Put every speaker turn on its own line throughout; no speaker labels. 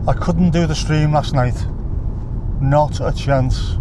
I couldn't do the stream last night. Not a chance.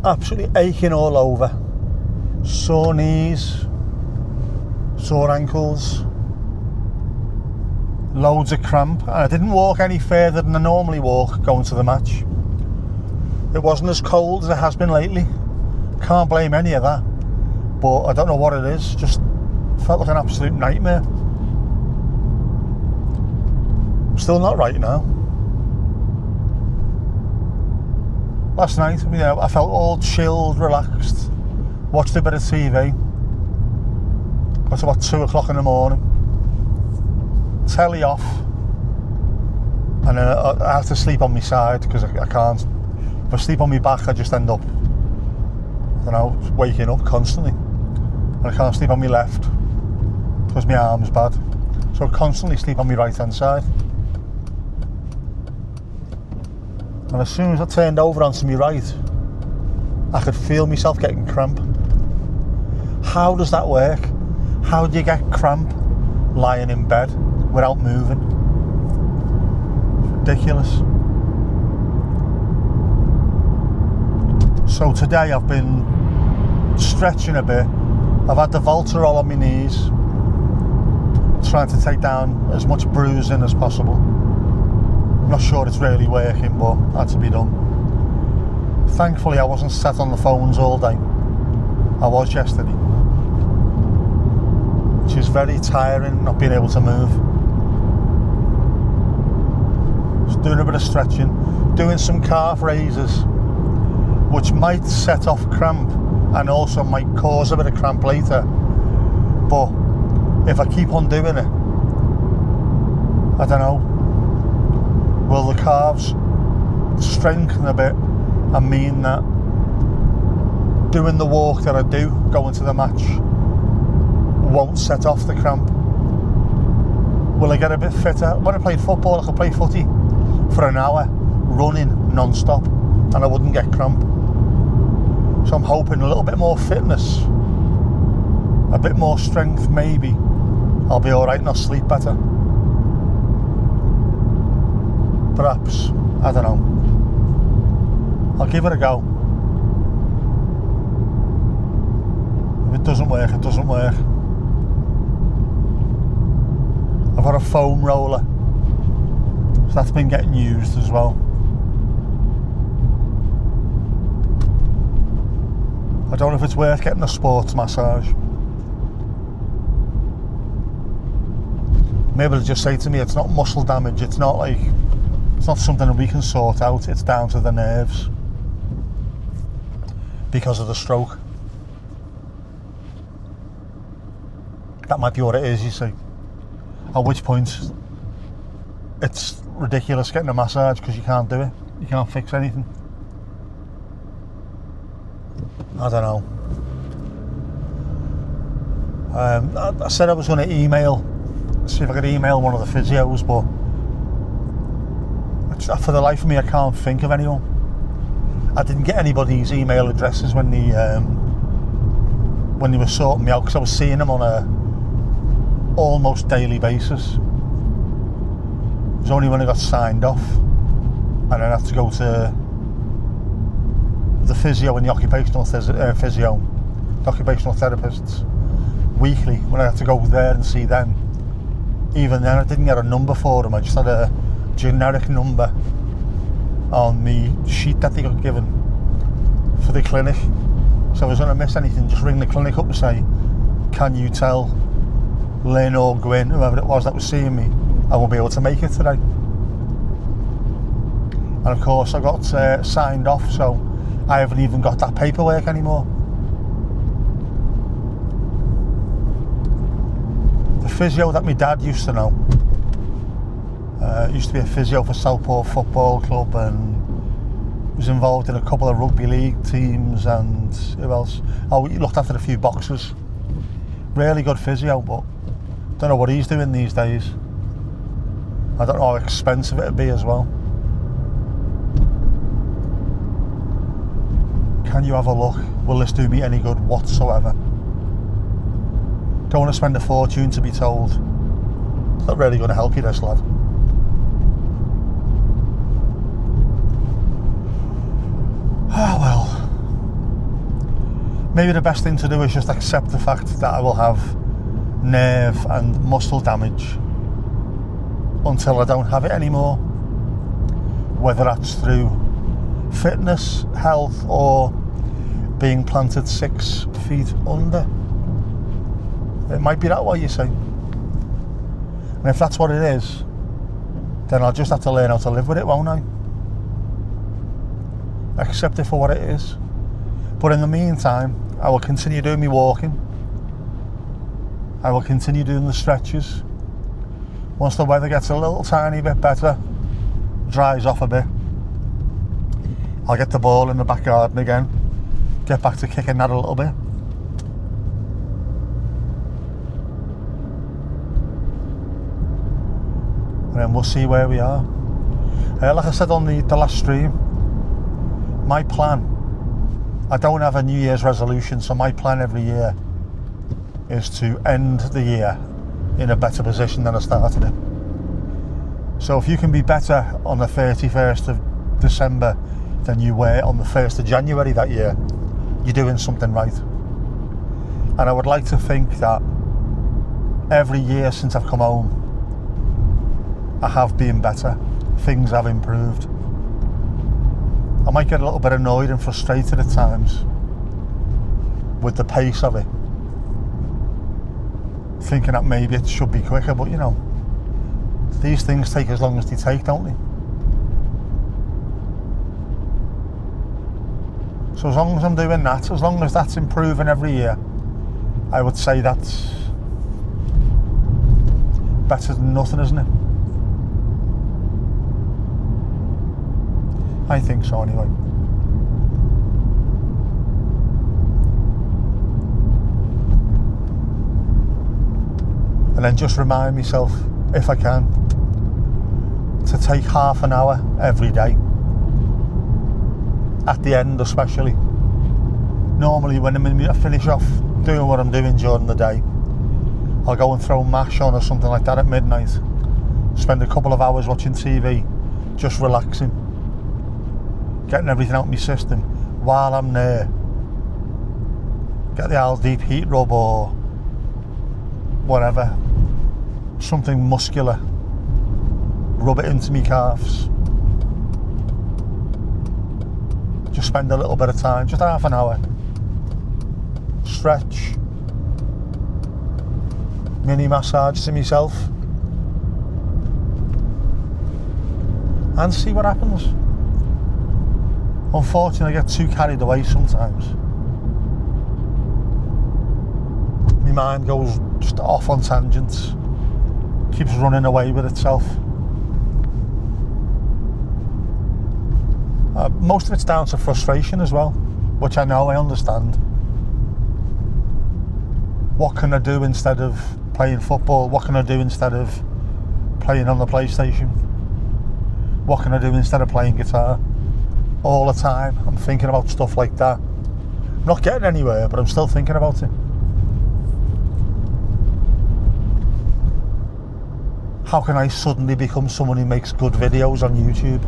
Absolutely aching all over. Sore knees, sore ankles, loads of cramp, and I didn't walk any further than I normally walk going to the match. It wasn't as cold as it has been lately. Can't blame any of that, but I don't know what it is. Just felt like an absolute nightmare. Still not right now. Last night, I felt all chilled, relaxed. Watched a bit of TV. Got to about 2 o'clock in the morning. Telly off. And then I have to sleep on my side because I can't. If I sleep on my back, I just end up, waking up constantly. And I can't sleep on my left because my arm's bad. So I constantly sleep on my right hand side. And as soon as I turned over onto my right, I could feel myself getting cramp. How does that work? How do you get cramp lying in bed without moving? Ridiculous. So today I've been stretching a bit. I've had the Voltarol on my knees, trying to take down as much bruising as possible. I'm not sure it's really working, but it had to be done. Thankfully I wasn't sat on the phones all day. I was yesterday, which is very tiring, not being able to move. Just doing a bit of stretching, doing some calf raises, which might set off cramp and also might cause a bit of cramp later. But if I keep on doing it, I don't know, will the calves strengthen a bit and mean that doing the walk that I do going to the match won't set off the cramp? Will I get a bit fitter? When I played football, I could play footy for an hour running non-stop and I wouldn't get cramp. So I'm hoping a little bit more fitness, a bit more strength, maybe I'll be alright and I'll sleep better. Perhaps, I don't know. I'll give it a go. If it doesn't work, it doesn't work. I've got a foam roller, so that's been getting used as well. I don't know if it's worth getting a sports massage. Maybe they'll just say to me it's not muscle damage, it's not something that we can sort out, it's down to the nerves because of the stroke. That might be what it is, you see. At which point it's ridiculous getting a massage because you can't do it. You can't fix anything. I don't know. I said I was going to see if I could email one of the physios, but for the life of me I can't think of anyone. I didn't get anybody's email addresses when they were sorting me out, because I was seeing them on a almost daily basis. It was only when I got signed off and then I had to go to the physio and the occupational therapists weekly, when I had to go there and see them. Even then I didn't get a number for them, I just had a generic number on the sheet that they got given for the clinic. So if I was going to miss anything, just ring the clinic up and say, can you tell Lynn or Gwyn, whoever it was that was seeing me, I won't be able to make it today. And of course I got signed off, so I haven't even got that paperwork anymore. The physio that my dad used to know, used to be a physio for Southport Football Club and was involved in a couple of rugby league teams, and who else? Oh, he looked after a few boxers. Really good physio, but don't know what he's doing these days. I don't know how expensive it'd be as well. Can you have a look? Will this do me any good whatsoever? Don't want to spend a fortune to be told Not really going to help you, this lad. Ah, well. Maybe the best thing to do is just accept the fact that I will have nerve and muscle damage until I don't have it anymore. Whether that's through fitness, health, or being planted 6 feet under. It might be that way, you see. And if that's what it is, then I'll just have to learn how to live with it, won't I? Accept it for what it is. But in the meantime, I will continue doing my walking. I will continue doing the stretches. Once the weather gets a little tiny bit better, dries off a bit, I'll get the ball in the back garden again, get back to kicking that a little bit. And then we'll see where we are. Like I said on the last stream, my plan, I don't have a New Year's resolution, so my plan every year is to end the year in a better position than I started it. So if you can be better on the 31st of December than you were on the 1st of January that year, you're doing something right. And I would like to think that every year since I've come home, I have been better. Things have improved. I might get a little bit annoyed and frustrated at times with the pace of it, thinking that maybe it should be quicker, but you know, these things take as long as they take, don't they? So as long as I'm doing that, as long as that's improving every year, I would say that's better than nothing, isn't it? I think so anyway. And then just remind myself, if I can, to take half an hour every day. At the end especially. Normally when I finish off doing what I'm doing during the day, I'll go and throw MASH on or something like that at midnight. Spend a couple of hours watching TV, just relaxing, getting everything out of my system. While I'm there, get the old deep heat rub or whatever, something muscular, rub it into my calves. Just spend a little bit of time, just half an hour, stretch, mini massage to myself, and see what happens. Unfortunately, I get too carried away sometimes. My mind goes just off on tangents, keeps running away with itself. Most of it's down to frustration as well, which I know, I understand. What can I do instead of playing football? What can I do instead of playing on the PlayStation? What can I do instead of playing guitar? All the time I'm thinking about stuff like that. I'm not getting anywhere, but I'm still thinking about it. How can I suddenly become someone who makes good videos on YouTube?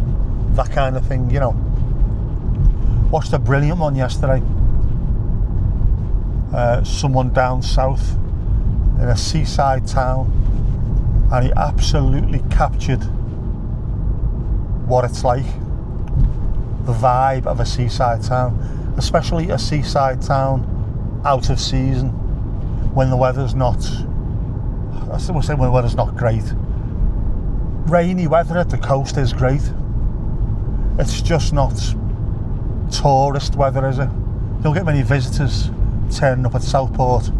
That kind of thing, you know. Watched a brilliant one yesterday. Someone down south in a seaside town, and he absolutely captured what it's like, the vibe of a seaside town, especially a seaside town out of season, when the weather's not, I still say when the weather's not great. Rainy weather at the coast is great. It's just not tourist weather, is it? You don't get many visitors turning up at Southport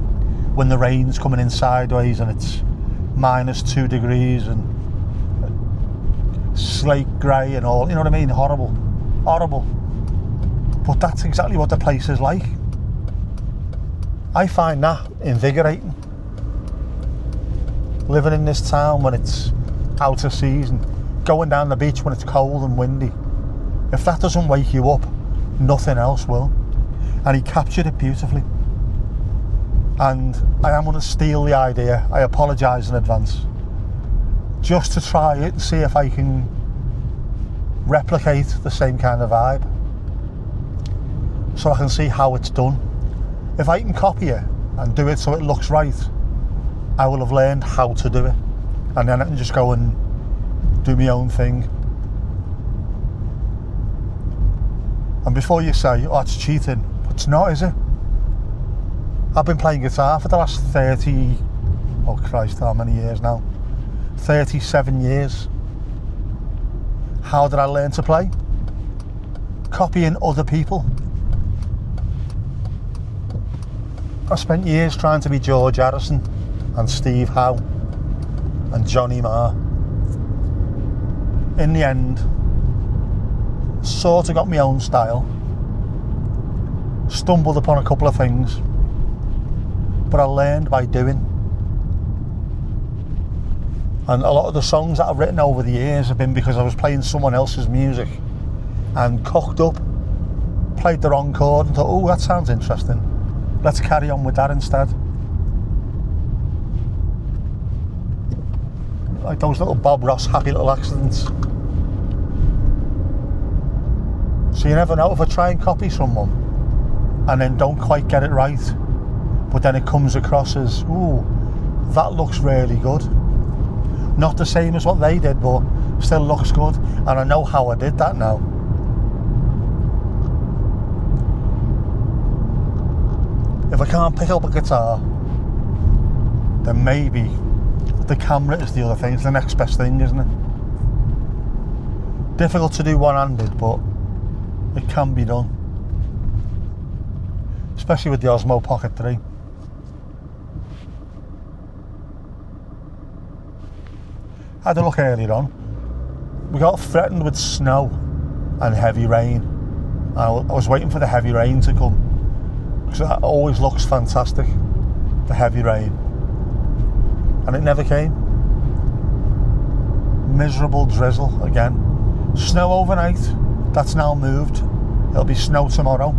when the rain's coming in sideways and it's -2 degrees and slate grey and all, you know what I mean? Horrible. But that's exactly what the place is like. I find that invigorating. Living in this town when it's out of season, going down the beach when it's cold and windy. If that doesn't wake you up, nothing else will. And he captured it beautifully. And I am going to steal the idea. I apologise in advance. just to try it and see if I can replicate the same kind of vibe, so I can see how it's done. If I can copy it and do it so it looks right, I will have learned how to do it, and then I can just go and do my own thing. And before you say, oh, it's cheating, it's not, is it? I've been playing guitar for the last 30, oh Christ, how many years now? 37 years. How did I learn to play? Copying other people. I spent years trying to be George Harrison and Steve Howe and Johnny Marr. In the end, sort of got my own style. Stumbled upon a couple of things, but I learned by doing. And a lot of the songs that I've written over the years have been because I was playing someone else's music and cocked up, played the wrong chord and thought, oh, that sounds interesting. Let's carry on with that instead. Like those little Bob Ross happy little accidents. So you never know, if I try and copy someone and then don't quite get it right, but then it comes across as, ooh, that looks really good. Not the same as what they did, but still looks good. And I know how I did that now. If I can't pick up a guitar, then maybe the camera is the other thing. It's the next best thing, isn't it? Difficult to do one-handed, but it can be done. Especially with the Osmo Pocket 3. I had a look earlier on. We got threatened with snow and heavy rain. I was waiting for the heavy rain to come, because that always looks fantastic, the heavy rain. And it never came. Miserable drizzle again. Snow overnight, that's now moved. It'll be snow tomorrow.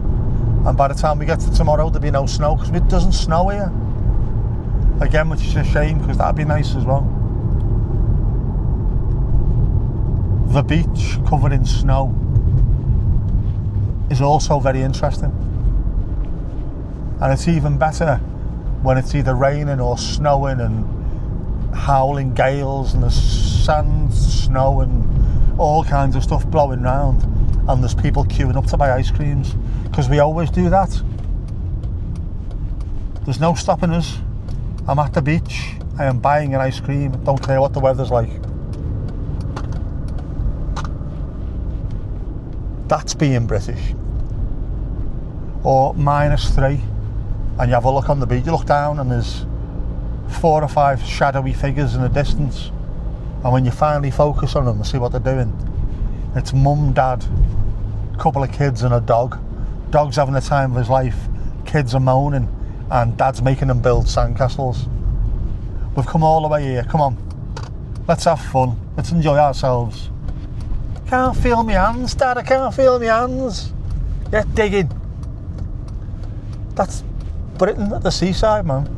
And by the time we get to tomorrow, there'll be no snow, because it doesn't snow here. Again, which is a shame, because that'd be nice as well. The beach covered in snow is also very interesting. And it's even better when it's either raining or snowing and howling gales and there's sand, snow and all kinds of stuff blowing round, and there's people queuing up to buy ice creams, because we always do that. There's no stopping us. I'm at the beach, I am buying an ice cream, don't care what the weather's like. That's being British. Or -3, and you have a look on the beach, you look down and there's 4 or 5 shadowy figures in the distance, and when you finally focus on them and see what they're doing, it's mum, dad, a couple of kids and a dog. Dog's having the time of his life, kids are moaning, and dad's making them build sandcastles. We've come all the way here, come on, let's have fun, let's enjoy ourselves. Can't feel my hands, Dad, I can't feel my hands. Get digging. That's Britain at the seaside, man.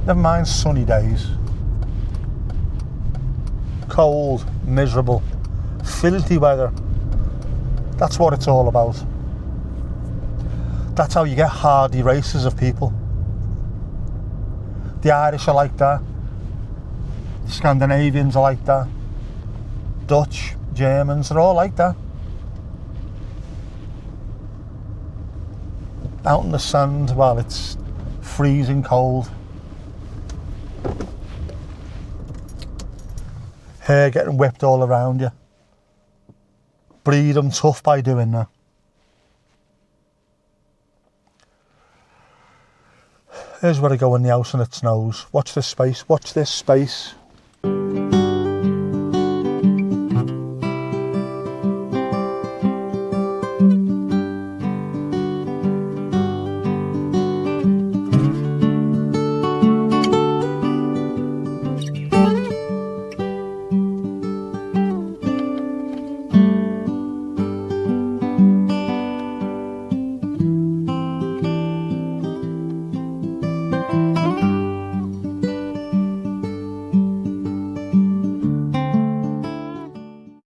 Never mind sunny days. Cold, miserable, filthy weather. That's what it's all about. That's how you get hardy races of people. The Irish are like that. The Scandinavians are like that. Dutch, Germans, they're all like that. Out in the sand while it's freezing cold. Hair getting whipped all around you. Breed them tough by doing that. Here's where I go in the house and it snows. Watch this space, watch this space.